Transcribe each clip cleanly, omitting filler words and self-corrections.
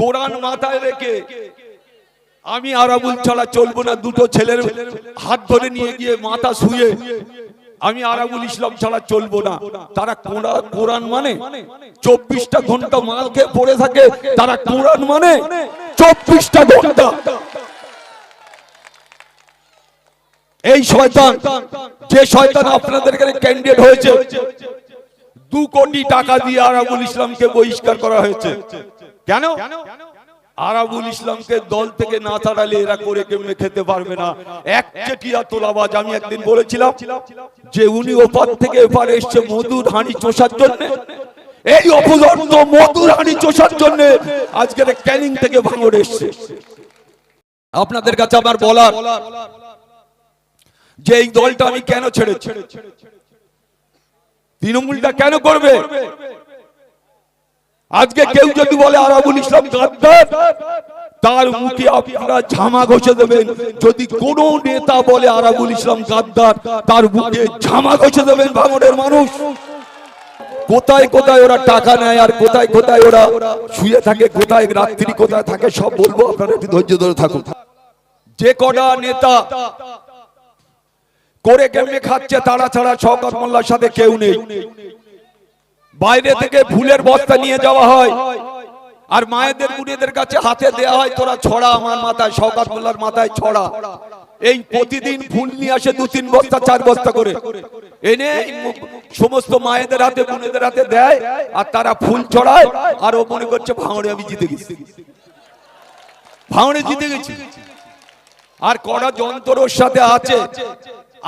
কোরআন মাথায় রেখে আমি আরাবুল ছাড়া চলবো না, দুটো ছেলের হাত ধরে নিয়ে গিয়ে মাথা শুয়ে আমি আরাবুল ইসলাম ছাড়া চলবো না। তারা কোরআন মানে 24টা ঘন্টা মাল খেয়ে পড়ে থাকে, তারা কোরআন মানে 24টা ঘন্টা। এই শয়তান, যে শয়তান আপনাদের এখানে ক্যান্ডিডেট হয়েছে, 2 কোটি টাকা দিয়ে আরাবুল ইসলামকে বহিষ্কার করা হয়েছে। কেন? আরাবুল ইসলামকে দল থেকে না তাড়ালে এরা করে কেমনে খেতে পারবে না। এক চেটিয়া তোলাবাজ। আমি একদিন বলেছিলাম যে উনি ওপার থেকে এপারে এসছে মধুর হাঁড়ি চষার জন্য, এই অপদর্থ মধুর হাঁড়ি চষার জন্য আজকের ক্যানিং থেকে ভাঙড় এসছে। আপনাদের কাছে আমার বলার যে এই দলটা আমি কেন ছেড়েছি, তৃণমূলটা কেন করবে। আজকে কেউ যদি বলে আরাবুল ইসলাম গাদ্দার, তার মুখে আপনারা ঝামা ঘষে দেবেন। যদি কোন নেতা বলে আরাবুল ইসলাম গাদ্দার, তার মুখে ঝামা ঘষে দেবেন ভাঙড়ের মানুষ। কোথায় কোথায় ওরা টাকা নেয় আর কোথায় কোথায় ওরা শুয়ে থাকে, কোথায় রাত্রি কোথায় থাকে সব বলবো, আপনারা একটু ধৈর্য ধরে থাকুন। যে কটা নেতা করে কেমনে খাচ্ছে তারা ছাড়া শওকত মোল্লার সাথে কেউ নেই। বাইরে থেকে ফুলের বস্তা নিয়ে যাওয়া হয় আর মায়েদের বুড়িদের কাছে হাতে দেওয়া হয়, তোরা ছড়া আমার মাথায়, শওকত মোল্লার মাথায় ছড়া। এই প্রতিদিন ফুল নিয়ে আসে 2-3 বস্তা 4 বস্তা করে এনে সমস্ত মায়েদের হাতে বোনেদের হাতে দেয় আর তারা ফুল ছড়ায়। আর ও মনে করছে ভাঙড়ে আমি জিতে গেছি, ভাঙড়ে জিতে গেছি। আর কড়া যন্ত্রর সাথে আছে,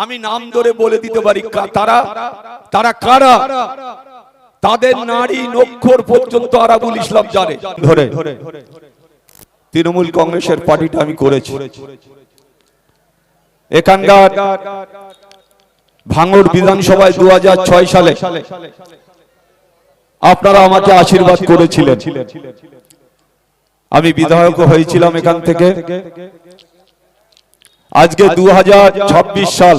আমি নাম ধরে বলে দিতে পারি তারা কারা। তাদের নারী নক্ষর পর্যন্ত আরাবুল ইসলাম জানে। ধরে তৃণমূল কংগ্রেসের পার্টিটা আমি করেছি। এখানকার ভাঙড় বিধানসভায় 2006 সালে আপনারা আমাকে আশীর্বাদ করেছিলেন। আমি বিধায়ক হয়েছিলাম এখান থেকে। আজকে 2026 সাল,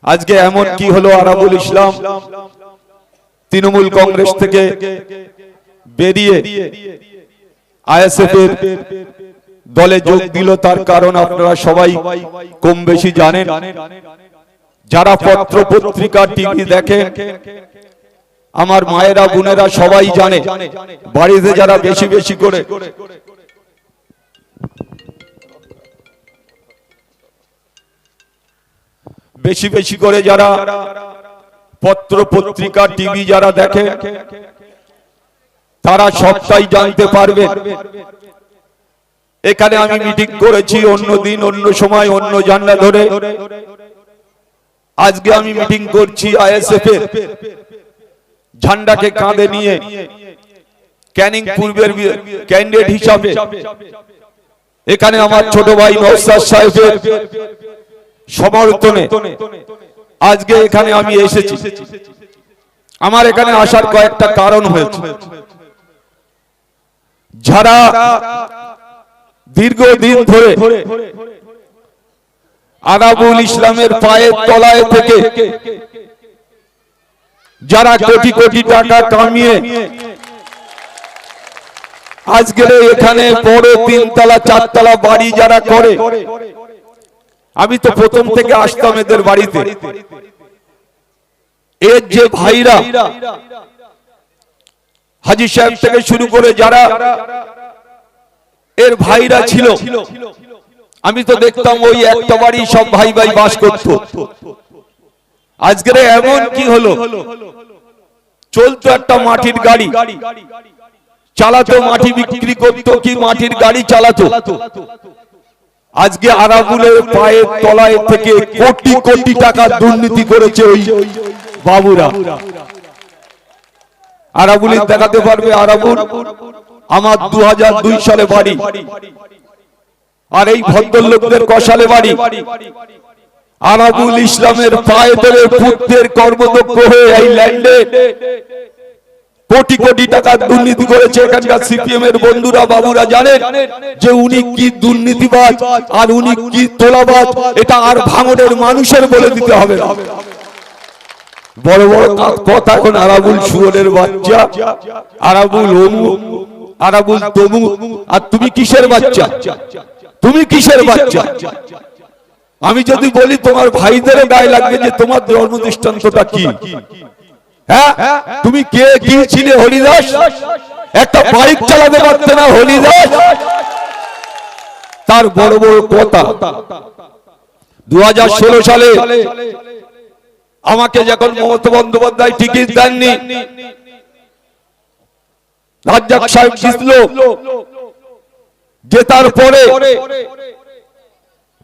আজকে এমন কি হলো, আরাবুল ইসলাম তৃণমূল কংগ্রেস থেকে বেরিয়ে আইএসএফ এর দলে যোগ দিল। তার কারণ আপনারা সবাই কম বেশি জানেন। যারা পত্র পত্রিকা টিভি দেখেন, আমার মায়েরা বোনেরা সবাই জানে। বাড়িতে যারা বেশি বেশি করে যারা পত্র পত্রিকা টিভি যারা দেখে, তারা সবটাই জানতে পারবে। এখানে আমি মিটিং করেছি অন্য দিন, অন্য সময়, অন্য জানলা ধরে। আজকে আমি মিটিং করছি আইএসএফ এর ঝান্ডাকে কাঁধে নিয়ে ক্যানিং পূর্বের ক্যান্ডিডেট হিসাবে। এখানে আমার ছোট ভাই নওশাদ সাহেবের সমর্থনে আজকে এখানে আমি এসেছি। আমার এখানে আসার কয়েকটা কারণ হয়েছে। যারা দীর্ঘদিন ধরে আরাবুল ইসলামের পায়ের তলায় থেকে যারা কোটি কোটি টাকা কামিয়ে আজকের এখানে বড় 3 তলা 4 তলা বাড়ি যারা করে, আমি তো প্রথম থেকে আসতাম এদের বাড়িতে। এর যে ভাইরা, হাজী সাহেব থেকে শুরু করে যারা এর ভাইরা ছিল, আমি তো দেখতাম ওই একটা বাড়ি সব ভাই ভাই বাস করত। আজকের এমন কি হলো, চলতো একটা মাটির গাড়ি চালাতো, মাটি বিক্রি করতো কি মাটির গাড়ি চালাতো। আজকে আরাবুলের পায়ের তলায় থেকে কোটি কোটি টাকা দুর্নীতি করেছে ওই বাবুরা। আরাবুল দেখাতে পারবে, আরাবুল আমার 2002 সালে বাড়ি, আর এই ভদ্রলোকদের কষালে বাড়ি। আরাবুল ইসলামের পায়ে ধরে পুত্রের কর্মদক্ষ হয়ে এই ল্যান্ডে কোটি কোটি টাকা দুর্নীতি করেছে। এখানকার সিপিএম এর বন্ধুরা বাবুরা জানেন যে উনি কি দুর্নীতিবাজ আর উনি কি তোলাবাজ। এটা আর ভাঙড়ের মানুষের বলে দিতে হবে না। বড় বড় কথা এখন আরাবুল শুয়োরের বাচ্চা, আরাবুল অমুক, আরাবুল তমুক। আর তুমি কিসের বাচ্চা? তুমি কিসের বাচ্চা? আমি যদি বলি তোমার ভাইদের গায়ে লাগবে যে তোমার জন্ম দৃষ্টান্তটা কি? হ্যাঁ, তুমি কে কি ছিলে? হরিদাস? একটা বাইক চালাতে পারতে না হরিদাস? তার বড় বড় কথা। 2016 সালে আমাকে যখন মমতা বন্দ্যোপাধ্যায় টিকিট দেননি, রাজ্জাক সাহেব জিতল, জেতার পরে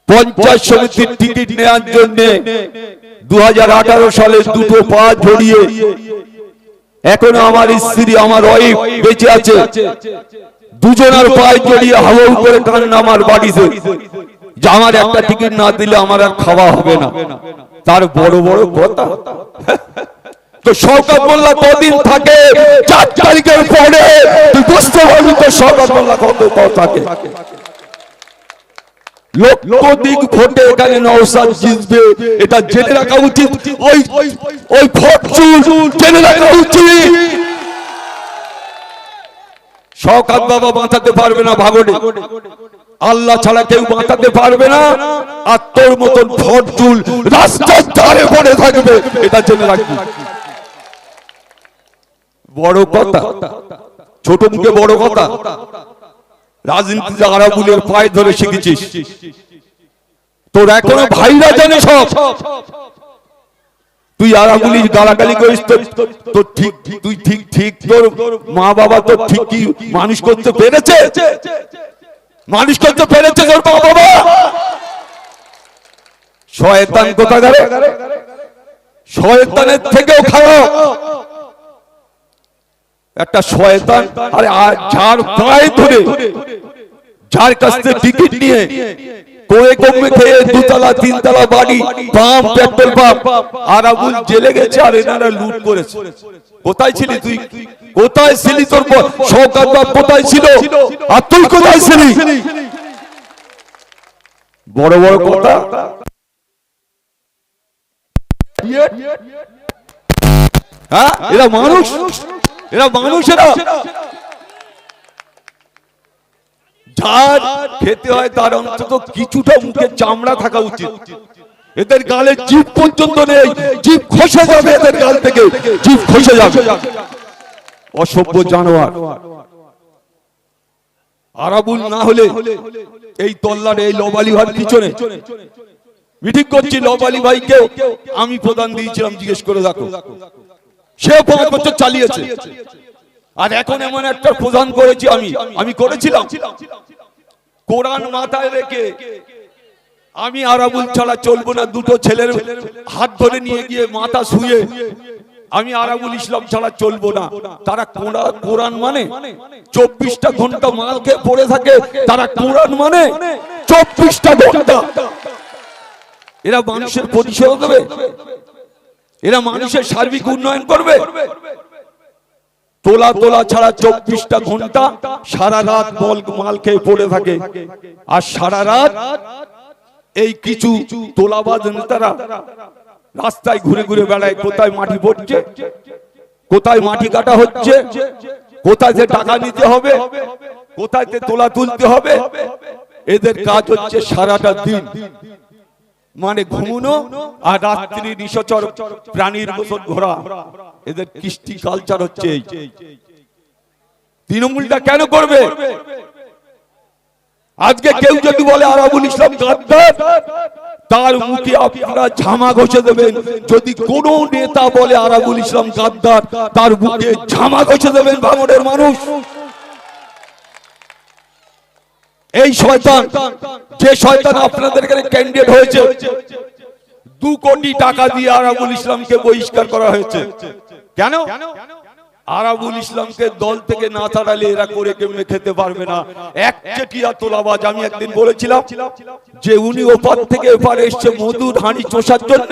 পঞ্চায়েত সমিতির টিকিট নেওয়ার জন্য 2018 সালে দুটো পা জড়িয়ে, এখনো আমার স্ত্রী আমার ওয়াইফ বেঁচে আছে, দুজনের পায়ে জড়িয়ে হাওয়া করে কান্না আমার বাড়িতে, যে আমার একটা টিকিট না দিলে আমার আর খাওয়া হবে না। তার বড় বড় কথা। তো শওকত মোল্লা কদিন থাকে? 4 তারিখের পরে তুই বুঝতে পারবি তো শওকত মোল্লা কত থাকে। লক্ষ দিক ভোটে এখানে নওশাদ জিতবে, এটা জেনে রাখা উচিত। ওই ফরচুন জেনে রাখা উচিত। শওকত বাবা বাঁচাতে পারবে না ভাগড়ে, আল্লাহ ছাড়া কেউ বাঁচাতে পারবে না। আর তোর মতন ফরচুন রাস্তার ধারে পড়ে থাকবে, এটা জেনে রাখবি। বড় কথা, ছোট মুখে বড় কথা। রাজনীতিতে আরাবুলের পায়ে ধরে শিখেছিস, তোর এখনো ভাইরা জানে সব। তুই আরাবুলি গালাগালি করিস তো ঠিক, তুই ঠিক তোর মা বাবা তো ঠিক কি মানুষ করতে পেরেছে? মানুষ করতে পেরেছে তোর মা বাবা? শয়তান কোথাকার, শয়তানের থেকেও খারাপ একটা শয়তান। আরে যার পায়ে ধরে, যার কাছ থেকে টিকিট নিয়ে করে কমে খেয়ে 2 তলা 3 তলা বাড়ি, পাম্প, পেট্রোল পাম্প, আরাবুল জেলে গেছে আর এনারা লুট করেছে। কোথায় ছিলি তুই? কোথায় ছিলি? তোর শওকত বাপ কোথায় ছিল? আর তুই কোথায় ছিলি? বড় বড় কথা। হ্যাঁ, এরা মানুষ, এরা মানুষেরা। যার খেতে হয় তার অন্তত কিছুটা মুখে চামড়া থাকা উচিত। এদের গালে জিভ পর্যন্ত নেই, জিভ খসে যাবে এদের গাল থেকে, জিভ খসে যাবে। অসভ্য জানোয়ার। আরাবুল না হলে এই তল্লারে, এই লবালি ভাইয়ের পিছনে মিটিং করছি। লবালি ভাইকে আমি প্রদান দিয়েছিলাম, জিজ্ঞেস করে দেখো। সে 5 বছর চালিয়েছে। আর এখন এমন একটা প্রদান করেছি আমি করেছিলাম। কোরআন মাথায় রেখে আমি আরাবুল ছাড়া চলবো না, দুটো ছেলের হাত ধরে নিয়ে গিয়ে মাথা শুয়ে আমি আরাবুল ইসলাম ছাড়া চলবো না। তারা কোরআন মানে 24টা ঘন্টা মাল খেয়ে পড়ে থাকে। তারা কোরআন মানে 24টা ঘন্টা। এরা মানুষের পরিষেবা দেবে, এরা মানুষের সার্বিক উন্নয়ন করবে। তোলা তোলা ছাড়া 24টা ঘন্টা সারা রাত মাল খেয়ে পড়ে থাকে। আর সারা রাত এই কিছু তোলাবাজ নেতারা রাস্তায় ঘুরে ঘুরে বেড়ায়। কোথায় মাটি পড়ছে, কোথায় মাটি কাটা হচ্ছে, কোথায় যে টাকা নিতে হবে, কোথায় তোলা তুলতে হবে। এদের কাজ হচ্ছে সারাটা দিন মানে ঘুমনো আর রাত্রি নিশাচর প্রাণীর মতন ঘোরা। এদের কৃষ্টি কালচার হচ্ছে এই। তৃণমূলটা কেন করবে? আজকে কেউ যদি বলে আরাবুল ইসলাম গাদ্দার, তার মুখে আপনারা ঝামা ঘষে দেবেন। যদি কোন নেতা বলে আরাবুল ইসলাম গাদ্দার, তার মুখে ঝামা ঘষে দেবেন ভাঙড়ের মানুষ। এই শয়তান, যে শয়তান আপনাদের এখানে ক্যান্ডিডেট হয়েছে, 2 কোটি টাকা দিয়ে আরাবুল ইসলামকে বহিষ্কার করা হয়েছে। কেন? আরাবুল ইসলামকে দল থেকে না তাড়ালে এরা করে কেমনে খেতে পারবে না। একচেটিয়া তোলাবাজ। আমি একদিন বলেছিলাম যে উনি ওপার থেকে এপারে এসছে মধুর হাঁড়ি চষার জন্য।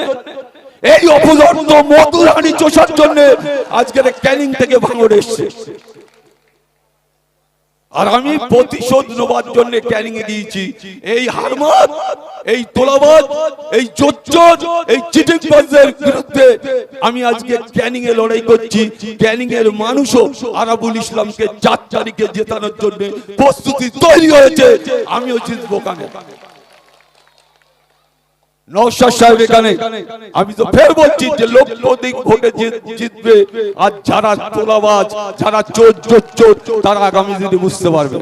এই অপদার্থ মধুর হাঁড়ি চষার জন্য আজকের ক্যানিং থেকে ভাঙড় এসছে। আর আমি প্রতিশোধ নেবার জন্য ক্যানিং এ গিয়েছি। এই হারমাত, এই তোলাবাজ, এই চোর, এই চিটিংবাজদের বিরুদ্ধে আমি আজকে ক্যানিং এ লড়াই করছি। ক্যানিং এর মানুষও আরাবুল ইসলামকে 4 তারিখে জেতানোর জন্য প্রস্তুতি তৈরি হয়েছে। আমিও জিতবো কানে। নওশাদ সাহেব এখানে, আমি তো ফের বলছি যে লক্ষাধিক ভোটে জিতবে। আর যারা তোলাবাজ, যারা চোর তারা আগামী দিনে বুঝতে পারবে।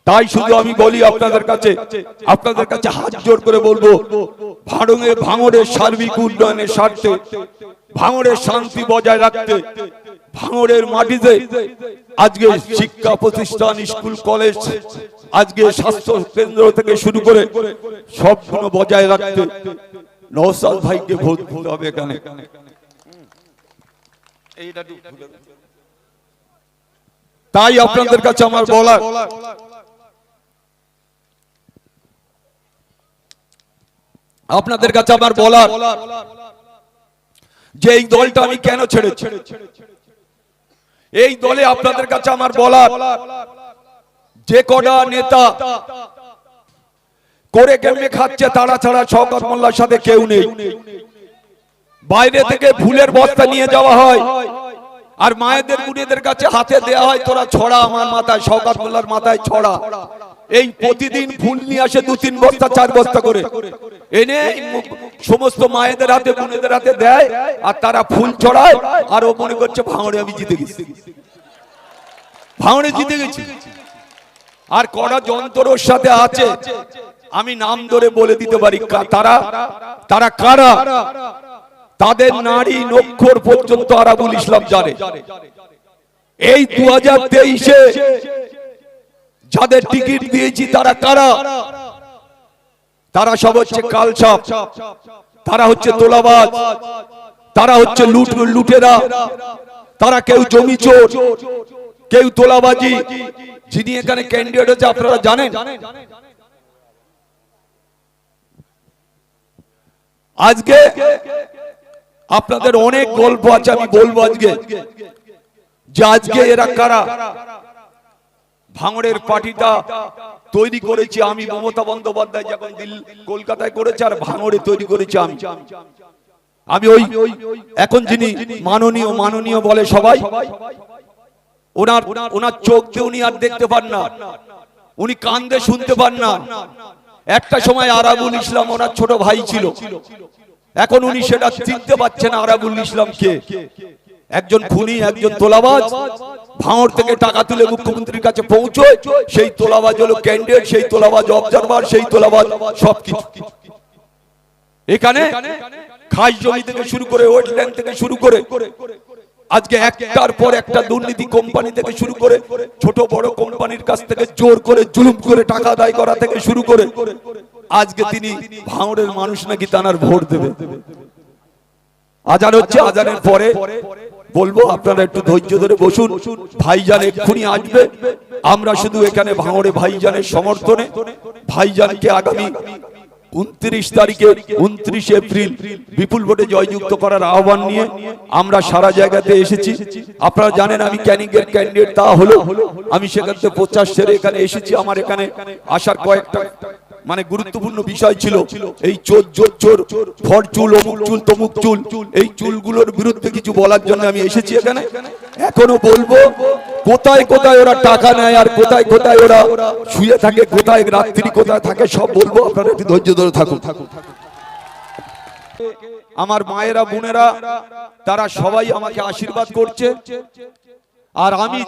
তাই শুধু আমি বলি আপনাদের কাছে হাত জোর করে বলবো, ভাঙড়ের সার্বিক উন্নয়নের স্বার্থে, ভাঙড়ের শান্তি বজায় রাখতে, ভাঙড়ের মাটিতে আজকে শিক্ষা প্রতিষ্ঠান, স্কুল, কলেজ, আজকে স্বাস্থ্য কেন্দ্র থেকে শুরু করে সবগুলো বজায় রাখতে নওশাদ ভাইকে ভোট দিতে হবে এখানে। তাই আপনাদের কাছে আমার বলার, যে এই দলটা আমি কেন ছেড়েছি। এই দলে আপনাদের কাছে আমার বলার, যে কটা নেতা করে কেমনে খাচ্ছে তারা ছাড়া শওকত মোল্লার সাথে কেউ নেই। বাইরে থেকে ফুলের বস্তা নিয়ে যাওয়া হয় আর মায়েদের বুড়িদের কাছে হাতে দেওয়া হয়, তোরা ছড়া আমার মাথায়, শওকত মোল্লার মাথায় ছড়া। এই প্রতিদিন ফুল নিয়ে আসে 2-3 বস্তা 4 বস্তা করে এনে সমস্ত মায়েদের হাতে, বোনেদের হাতে দেয় আর তারা ফুল ছড়ায়। আর ও মনে করছে ভাঙড়ে আমি জিতে গেছি, ভাঙড়ে জিতে গেছি। আর কড়া যন্ত্রর সাথে আছে, আমি নাম ধরে বলে দিতে পারি তারা কারা। তাদের নারী নক্ষর পর্যন্ত আরাবুল ইসলাম জানে। এই 2023-এ যাদের টিকিট দিয়েছি তারা কারা? তারা সব হচ্ছে কালসাপ, তারা হচ্ছে তোলাবাজ, তারা হচ্ছে লুটেরা, তারা কেউ জমি চোর, কেউ তোলাবাজি। যিনি এখানে ক্যান্ডিডেট হচ্ছে আপনারা জানেন। আজকে আপনাদের অনেক গল্প আছে, আমি বলবো আজকে যে আজকে এরা কারা। ভাঙড়ের পার্টিটা তৈরি করেছি আমি, মমতা বন্দ্যোপাধ্যায় যখন কলকাতায় করেছে, আর ভাঙড়ে তৈরি করেছি আমি। ওই এখন যিনি মাননীয় বলে সবাই, ওনার চোখ দিয়ে উনি আর দেখতে পান না, উনি কান দিয়ে শুনতে পান না। একটা সময় আরাবুল ইসলাম ওনার ছোট ভাই ছিল, এখন উনি সেটা চিনতে পারছেন আরাবুল ইসলাম কে। একজন খুনি, একজন তোলাবাজ। ভাঙড় থেকে টাকা তুলে মুখ্যমন্ত্রীর কাছে পৌঁছয়, সেই তোলাবাজ হলো ক্যান্ডিডেট, সেই তোলাবাজ অবজারভার, সেই তোলাবাজ সবকিছু। এখানে খাস জমি থেকে শুরু করে, ওয়েটল্যান্ড থেকে শুরু করে, আজকে একটার পর একটা দুর্নীতি, কোম্পানি থেকে শুরু করে, ছোট বড় কোম্পানির কাছ থেকে জোর করে জুলুম করে টাকা আদায় করা থেকে শুরু করে, আজকে তিনি ভাঙড়ের মানুষ নাকি তানার ভোট দেবে। আজান হচ্ছে, আজানের পরে বলবো আপনারা একটু ধৈর্য ধরে বসুন। ভাইজান এক্ষুনি আসবে। আমরা শুধু এখানে ভাঙড়ে ভাইজানের সমর্থনে, ভাইজানকে আগামী 29 তারিখে 29 এপ্রিল বিপুল ভোটে জয়যুক্ত করার আহ্বান নিয়ে আমরা সারা জায়গাতে এসেছি। আপনারা জানেন আমি ক্যানিং এর ক্যান্ডিডেট, তা হলো আমি সেখান থেকে প্রচার সেরে এখানে এসেছি। আমার এখানে আসার কয়েকটা মানে গুরুত্বপূর্ণ বিষয় ছিল। এই চোর ফরচুল, অমুক চুল, তমুক চুল, এই চুলগুলোর বিরুদ্ধে কিছু বলার জন্য আমি এসেছি এখানে। এখনো বলবো কোথায় কোথায় ওরা টাকা নেয় আর কোথায় কোথায় ওরা শুয়ে থাকে, কোথায় রাত্রি কোথায় থাকে, সব বলবো। আপনারা একটু ধৈর্য ধরে থাকুন। আমার মায়েরা, বোনেরা, তারা সবাই আমাকে আশীর্বাদ করছে। আর আমি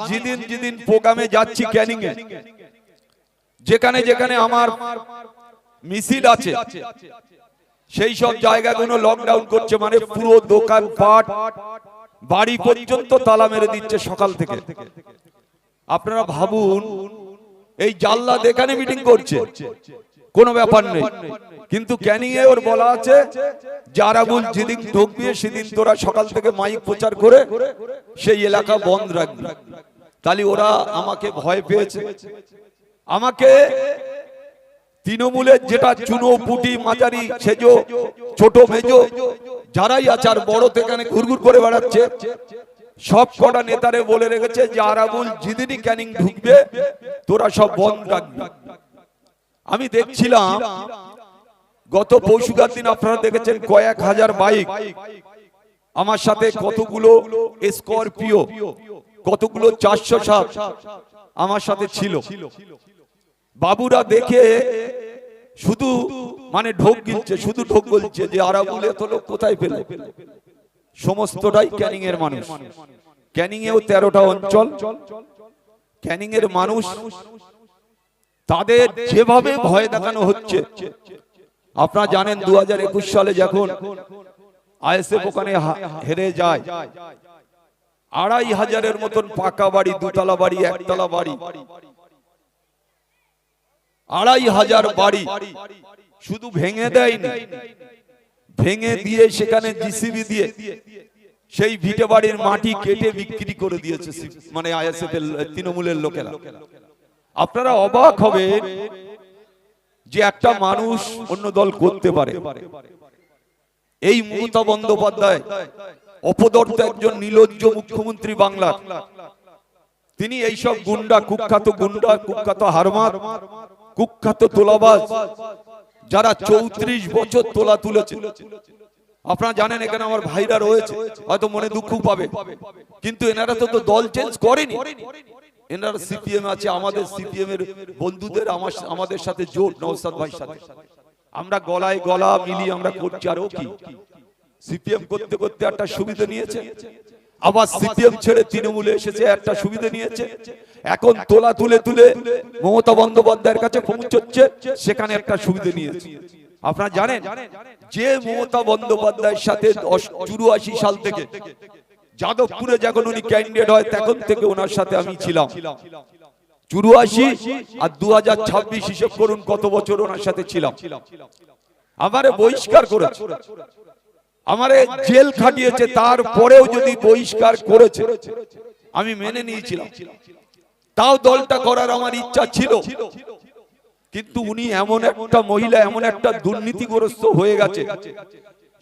যেদিন প্রোগ্রামে যাচ্ছি ক্যানিং এ, যেখানে যেখানে আমার মিছিল আছে, সেই সব জায়গাগুলো লকডাউন করছে, মানে পুরো দোকান পাট, বাড়ি পর্যন্ত তালা মেরে দিচ্ছে সকাল থেকে। আপনারা ভাবুন, এই জাল্লাদ এখানে মিটিং করছে, কোনো ব্যাপার নেই, কিন্তু ক্যানিং এ ওর বলা আছে যে আরাবুল যেদিন ঢুকবে সেদিন তোরা সকাল থেকে মাইক প্রচার করে সেই এলাকা বন্ধ রাখবি। তাহলে ওরা আমাকে ভয় পেয়েছে। আমাকে তৃণমূলের যেটা চুনো পুটি মাঝারি সেজো ছোট মেজো যারাই আছে, আর বড় তো এখানে ঘুরঘুর করে বেড়াচ্ছে, সব কটা নেতারে বলে রেখেছে যে আরাবুল যেদিনই ক্যানিং ঢুকবে তোরা সব বন্ধ রাখবি। আমি দেখছিলাম গত পরশুকার দিন আপনারা দেখেছেন কয়েক হাজার বাইক আমার সাথে, কতগুলো স্করপিও, কতগুলো 407 আমার সাথে ছিল। বাবুরা দেখে শুধু মানে ঢোক গিলছে, শুধু ঢোক গিলছে যে আরাবুল এত লোক কোথায় পেলে। সমস্তটাই ক্যানিং এর মানুষ। ক্যানিং এও 13টা অঞ্চল। ক্যানিং এর মানুষ তাদের যেভাবে ভয় দেখানো হচ্ছে, আপনারা জানেন 2021 সালে যখন আইএসএফ ওখানে হেরে যায়, 2500-এর মতন পাকা বাড়ি, দুতলা বাড়ি, একতলা বাড়ি, 2500 বাড়ি শুধু ভেঙে দেয়নি, ভেঙে দিয়ে সেখানে জিসিবি দিয়ে সেই ভিটে বাড়ির মাটি কেটে বিক্রি করে দিয়েছে মানে আইএসএফ এর তৃণমূলের লোকেরা। আপনারা অবাক হবে যে একটা মানুষ অন্য দল করতে পারে। এই মমতা বন্দ্যোপাধ্যায় অপদর্থ একজন নির্লজ্জ মুখ্যমন্ত্রী বাংলার, তিনি এইসব গুন্ডা, কুখ্যাত হারমার, কুখ্যাত তোলাবাজ, যারা 34 বছর তোলা তুলেছে। আপনারা জানেন এখানে আমার ভাইরা রয়েছে, হয়তো মনে দুঃখ পাবে, কিন্তু এনারা তো দল চেঞ্জ করেনি। এনারা সিপিএম আছে, আমাদের সিপিএম এর বন্ধুদের আমাদের সাথে জোট, নওশাদ ভাইয়ের সাথে আমরা গলায় গলা মিলিয়ে আমরা করছি। আর ও কি সিপিএম করতে করতে একটা সুবিধা নিয়েছে, আবার সিপিএম ছেড়ে তৃণমূলে এসেছে, একটা সুবিধা নিয়েছে। এখন তোলা তুলে তুলে মমতা বন্দ্যোপাধ্যায়ের কাছে পৌঁছচ্ছে, সেখানে একটা সুবিধা নিয়েছে। আপনারা জানেন যে মমতা বন্দ্যোপাধ্যায়ের সাথে 84 সাল থেকে যাদবপুরে যখন উনি ক্যান্ডিডেট হয় তখন থেকে ওনার সাথে আমি ছিলাম। 84 আর 2026 হিসেব করুন কত বছর ওনার সাথে ছিলাম। আমারে বহিষ্কার করেছে, আমারে জেল খাটিয়েছে, তারপরেও যদি বহিষ্কার করেছে আমি মেনে নিয়েছিলাম। তাও দলটা করার আমার ইচ্ছা ছিল, কিন্তু উনি এমন একটা মহিলা, এমন একটা দুর্নীতিগ্রস্ত হয়ে গেছে,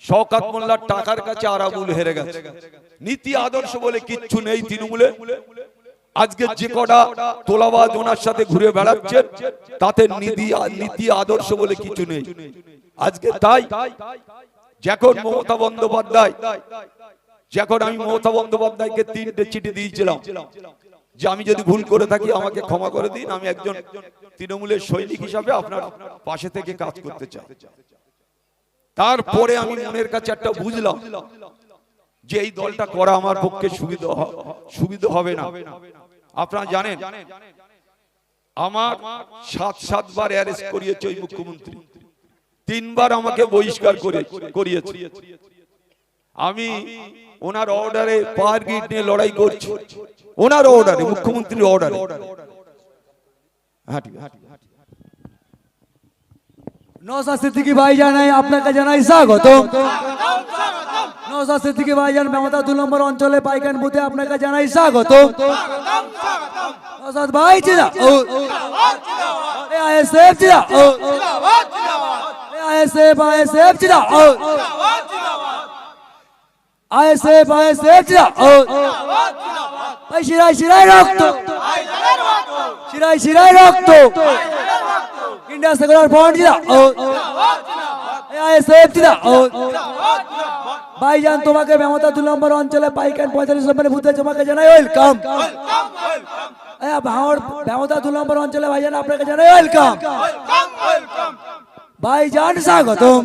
শওকত মোল্লার টাকার কাছে আরাবুল হেরে গেছে। নীতি আদর্শ বলে কিচ্ছু নেই তৃণমূলে। আজকে যে কটা তোলাবাজ ওনার সাথে ঘুরে বেড়াচ্ছে, তাতে নীতি আদর্শ বলে কিছু নেই আজকে। তাই যখন মমতা বন্দ্যোপাধ্যায়, যখন আমি মমতা বন্দ্যোপাধ্যায়কে 3টে চিঠি দিয়েছিলাম যে আমি যদি ভুল করে থাকি আমাকে ক্ষমা করে দিন, আমি একজন তৃণমূলের সৈনিক হিসাবে আপনার পাশে থেকে কাজ করতে চাই। তারপরে আমি মনের কাছে একটা বুঝলাম যে এই দলটা করা আমার পক্ষে সুবিধা হবে না। আপনারা জানেন আমার 7বার অ্যারেস্ট করিয়েছে ওই মুখ্যমন্ত্রী, 3বার আমাকে বহিষ্কার করিয়েছে। আমি ওনার অর্ডারে পাওয়ার গ্রিড নিয়ে লড়াই করছি, ওনার অর্ডারে, মুখ্যমন্ত্রীর অর্ডারে। নওশাদ সিদ্দিকী ভাইজান আপনাকে জানাই স্বাগত। নওশাদ সিদ্দিকী ভাইজান মমতা 2 নম্বর অঞ্চলে পাইকান বুথে আপনাকে জানাই স্বাগত। নওশাদ ভাই জিন্দাবাদ, আইএসএফ জিন্দাবাদ, আইএসএফ জিন্দাবাদ, আইএসএফ জিন্দাবাদ। ভাই শিরায় শিরায় রক্ত, শিরায় শিরায় রক্ত। ইন্ডিয়া সেকুলার ফ্রন্ট জিন্দাবাদ, আইএসএফ জিন্দাবাদ। ভাইজান তোমাকে মমতা 2 নম্বর অঞ্চলে পাইকান 45 নম্বরের বুথে তোমাকে জানাই ওয়েলকাম। মমতা 2 নম্বর অঞ্চলে ভাইজান আপনাকে জানাই ওয়েলকাম। ভাইজান স্বাগতম।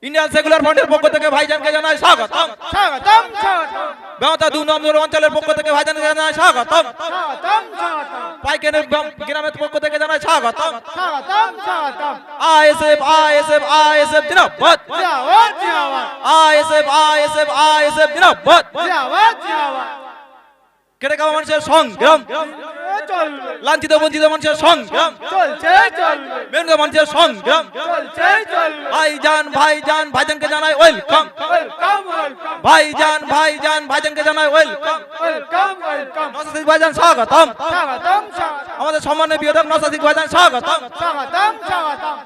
ইন্ডিয়ান সেকুলার ফ্রন্টের পক্ষ থেকে ভাইজানকে জানাই স্বাগতম, স্বাগতম, স্বাগতম। মমতা 2 নম্বর অঞ্চলের পক্ষ থেকে ভাইজানকে জানাই স্বাগতম, স্বাগতম, স্বাগতম। পাইকানের গ্রামের পক্ষ থেকে জানাই স্বাগতম, স্বাগতম, স্বাগতম। আইএসএফ আইএসএফ আইএসএফ জিন্দাবাদ, জিন্দাবাদ, জিন্দাবাদ। আইএসএফ আইএসএফ আইএসএফ জিন্দাবাদ, জিন্দাবাদ, জিন্দাবাদ। কেড়ে মানুষের সংগ্রাম চলবে, লাঞ্ছিত বঞ্চিত মানুষের সংগ্রাম চলছে, চলবে। মেরুদ মানুষের সংগ্রাম চলছে, চলবে। ভাইজান ভাইজানকে জানাই ওয়েলকাম, ওয়েলকাম, ওয়েলকাম। ভাইজান ভাইজানকে জানাই ওয়েলকাম, ওয়েলকাম, ওয়েলকাম। নওশাদ ভাইজান স্বাগতম, স্বাগতম, স্বাগতম। আমাদের সম্মানের বিধায়ক নওশাদ ভাইজান স্বাগতম, স্বাগতম, স্বাগতম।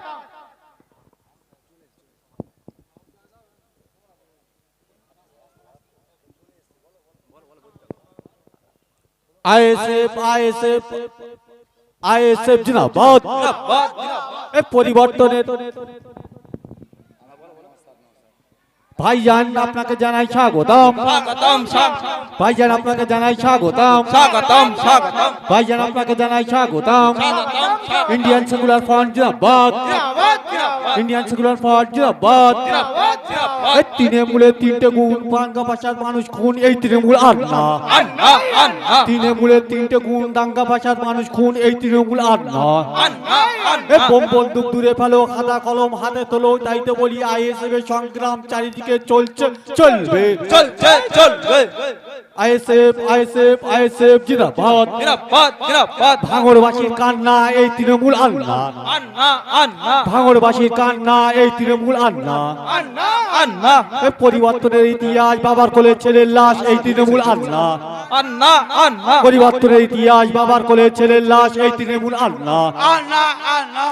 আইএসএফ আইএসএফ আইএসএফ জিন্দাবাদ। এই পরিবর্তনের ভাইজান আপনাকে জানাই স্বাগতম। স্বাগতম ভাইজান আপনাকে জানাই স্বাগতম। স্বাগতম স্বাগতম ভাইজান আপনাকে জানাই স্বাগতম। স্বাগতম ইন্ডিয়ান সেকুলার ফ্রন্ট জিন্দাবাদ। ইন্ডিয়ান সেকুলার ফ্রন্ট জিন্দাবাদ। এই তৃণমূলে 3টে গুণ দাঙ্গা ভাষার মানুষ খুন, এই তৃণমূল আর না। আন্না আন্না তৃণমূলে 3টে গুণ দাঙ্গা ভাষার মানুষ খুন, এই তৃণমূল আর না। আন্না এ বোম বন্দুক দূরে ফেলো, খাতা কলম হাতে তোলো, তাই তো বলি আইএসএফ এর সংগ্রাম চারিদিকে চলছে চলবে। চলছে চলবে আইএসএফ আইএসএফ আইএসএফ জিন্দাবাদ। জিন্দাবাদ জিন্দাবাদ ভাঙড়বাসীর কান্না, এই তৃণমূল আর না। আন্না আন্না ভাঙড়বাসীর কান্না, এই তৃণমূল আর না। আন্না আন্না এই পরিবর্তনের ইতিহাস, বাবার কোলে ছেলের লাশ, এই তৃণমূল আর না। আন্না আন্না পরিবর্তনের ইতিহাস, বাবার কোলে ছেলের লাশ, এই তৃণমূল আর না। আন্না আন্না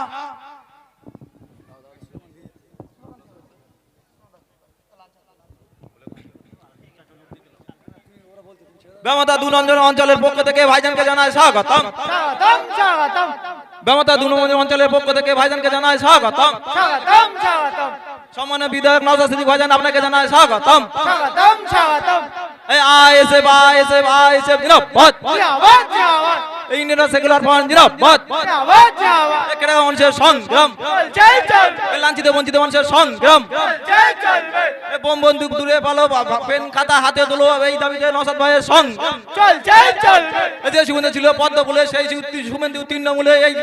বেমতা 2 নম্বর অঞ্চলের পক্ষ থেকে ভাইজানকে জানাই স্বাগতম। স্বাগতম স্বাগতম বেমতা 2 নম্বর অঞ্চলের পক্ষ থেকে ভাইজানকে জানাই স্বাগতম। স্বাগতম স্বাগতম সম্মানীয় বিধায়ক নওশাদ সিদ্দিকী ভাইজান আপনাকে জানাই স্বাগতম। স্বাগতম স্বাগতম এই আইএসএফ আইএসএফ আইএসএফ জিন্দাবাদ। জিন্দাবাদ জিন্দাবাদ এই ইন্ডিয়ান সেকুলার ফ্রন্ট জিন্দাবাদ। জিন্দাবাদ জিন্দাবাদ একেরা মানুষের সংগ্রাম, চলছে চলবে এই লাঞ্ছিত বঞ্চিত মানুষের সংগ্রাম, চলছে চলবে এই বোম বন্দুক দূরে পালো, পেন খাতা হাতে তোলো, এই দাবিতে নওশাদ ভাইয়ের সংগ্রাম। চলছে চলবে এই যে সুগন্ধি ছিল পদ্ম ফুলে, সেই সুগন্ধি উত্তীর্ণ মূলে এই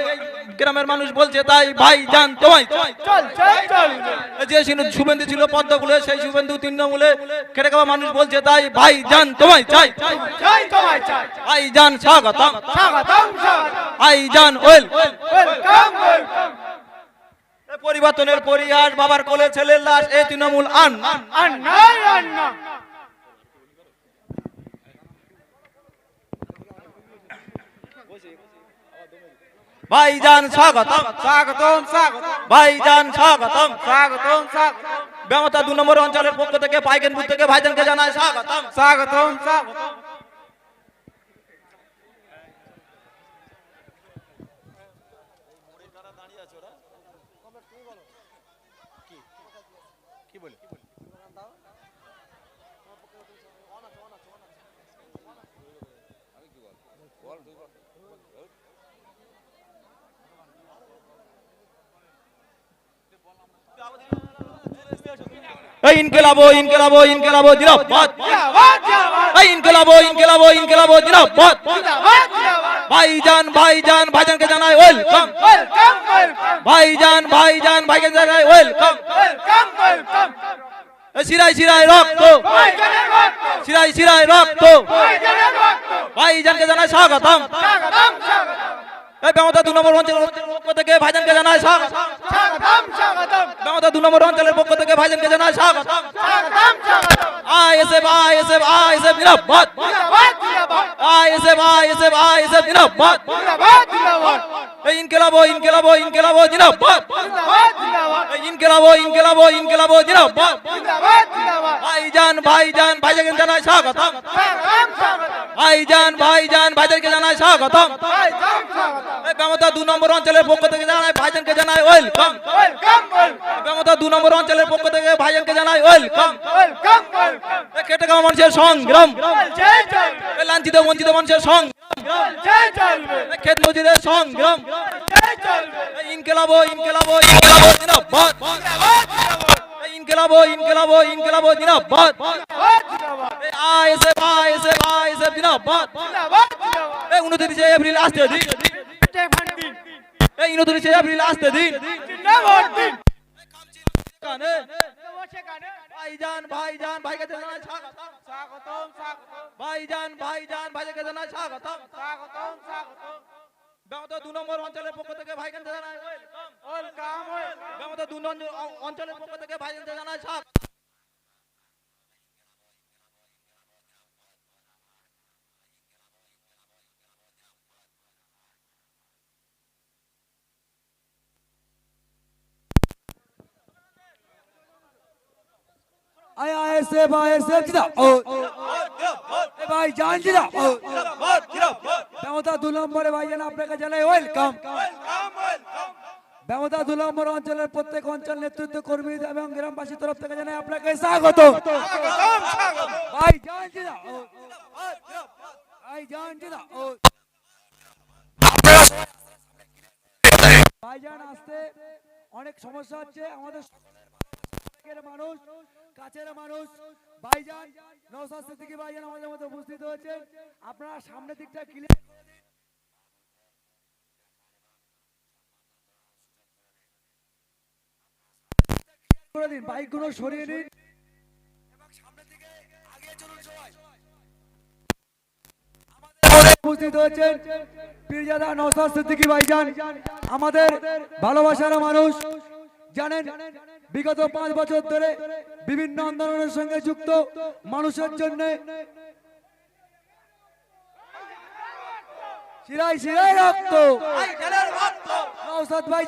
গ্রামের মানুষ বলছে তাই ভাইজান তোমায়। চলছে চলবে এই যে সুগন্ধি ছিল পদ্ম ফুলে, সেই সুগন্ধি উত্তীর্ণ মূলে খেটে খাওয়া মানুষ বলছে তাই ভাইজান তোমায় চাই। চাই তোমায় চাই ভাইজান স্বাগতম, স্বাগতম স্বাগতম ভাইজান ওয়েল। ওয়েলকাম ওয়েলকাম পরিবর্তনের পরিহাস, বাবার কোলে ছেলের লাশ, এই তৃণমূল আন। আন্না আন্না ভাইজান স্বাগতম, স্বাগতম স্বাগতম ভাইজান স্বাগতম। স্বাগতম স্বাগতম বেমতা 2 নম্বর অঞ্চলের পক্ষ থেকে পাইকেনপুর থেকে ভাইজানকে জানাই স্বাগতম। স্বাগতম স্বাগতম এই ইনকিলাবো ইনকিলাবো ইনকিলাবো জিন্দাবাদ। জিন্দাবাদ জিন্দাবাদ এই ইনকিলাবো ইনকিলাবো ইনকিলাবো জিন্দাবাদ। জিন্দাবাদ জিন্দাবাদ ভাইজান ভাইজান ভাইজানকে জানাই ওয়েলকাম। ওয়েলকাম ওয়েলকাম ভাইজান ভাইজান ভাইকে জানাই ওয়েলকাম। ওয়েলকাম ওয়েলকাম শিরায় শিরায় রক্ত, ভাইজানের রক্ত শিরায় শিরায় রক্ত, ভাইজানের রক্ত ভাইজানকে জানাই স্বাগতম। স্বাগতম স্বাগতম এই বেমতা 2 নম্বর অঞ্চলের পক্ষ থেকে ভাইজানকে জানাই স্বাগতম। স্বাগতম স্বাগতম বেমতা 2 নম্বর অঞ্চলের পক্ষ থেকে ভাইজানকে জানাই স্বাগতম। স্বাগতম স্বাগতম আইএসএফ আইএসএফ আইএসএফ জিন্দাবাদ। জিন্দাবাদ জিন্দাবাদ আইএসএফ আইএসএফ আইএসএফ জিন্দাবাদ। জিন্দাবাদ জিন্দাবাদ এই ইনকিলাবো ইনকিলাবো ইনকিলাবো জিন্দাবাদ। জিন্দাবাদ জিন্দাবাদ এই ইনকিলাবো ইনকিলাবো ইনকিলাবো জিন্দাবাদ। জিন্দাবাদ জিন্দাবাদ ভাইজান ভাইজান ভাইজানকে জানাই স্বাগতম। স্বাগতম স্বাগতম ভাইজান ভাইজান ভাইজানকে জানাই স্বাগতম। ভাইজান স্বাগতম এই বেমতা 2 নম্বর অঞ্চলের পক্ষ থেকে জানাই ভাইজানকে জানাই ওয়েলকাম। ওয়েলকাম ওয়েলকাম বেমতা 2 নম্বর অঞ্চলের পক্ষ থেকে ভাইজানকে জানাই ওয়েলকাম। ওয়েলকাম ওয়েলকাম এই খেটে খাওয়া মানুষের সংগ্রাম, চলছে চলবে এই লাঞ্ছিত বঞ্চিত মানুষের সংগ্রাম, চলছে চলবে এই খেত মজুরের সংগ্রাম, চলছে চলবে এই ইনকিলাবো ইনকিলাবো ইনকিলাবো জিন্দাবাদ। এই ইনকিলাবো ইনকিলাবো ইনকিলাবো জিন্দাবাদ। জিন্দাবাদ এই আইএসএফ আইএসএফ আইএসএফ জিন্দাবাদ। জিন্দাবাদ জিন্দাবাদ এই 29 এপ্রিল আসতে দিন, স্টেফান দিন এই 29 এপ্রিল আসতে দিন। জিন্দাবাদ দিন কানে সেখানে ভাইজান ভাইজান ভাইকে জানাই স্বাগতম। স্বাগতম স্বাগতম ভাইজান ভাইজান ভাইকে জানাই স্বাগতম। স্বাগতম স্বাগতম বেমতা 2 নম্বর অঞ্চলের পক্ষ থেকে ভাইকে জানাই ওয়েলকাম। ওয়েলকাম ওয়েলকাম বেমতা 2 নম্বর অঞ্চলের পক্ষ থেকে ভাইকে জানাই স্বাগতম। আইএসএফ আইএসএফ জিন্দাবাদ। ভাইজান জিন্দাবাদ। ব্যবতা 2 নম্বরে ভাইজান আপনাকে জানাই ওয়েলকাম। ব্যবতা 2 নম্বর অঞ্চলের প্রত্যেক অঞ্চল নেতৃত্ব কর্মী এবং গ্রামবাসীর তরফ থেকে জানাই আপনাকে স্বাগত। ভাইজান জিন্দাবাদ, ভাইজান জিন্দাবাদ। ভাইজান আসতে অনেক সমস্যা হচ্ছে, আমাদের সকলের মানুষ, কাছের মানুষ ভাইজান নওশাদ সিদ্দিকী ভাইজান আমাদের মধ্যে উপস্থিত হয়েছে। আপনারা সামনের দিকটা ক্লিয়ার করে দিন, বাইকগুলো সরিয়ে নিন এবং সামনের দিকে আগিয়ে চলুন সবাই। উপস্থিত হয়েছেন পীরজাদা নওশাদ সিদ্দিকী ভাইজান, আমাদের ভালোবাসার মানুষ। জানেন বিগত 5 বছর ধরে বিভিন্ন আন্দোলনের সঙ্গে যুক্ত মানুষের জন্য শিরায় শিরায় রক্ত নওশাদ ভাই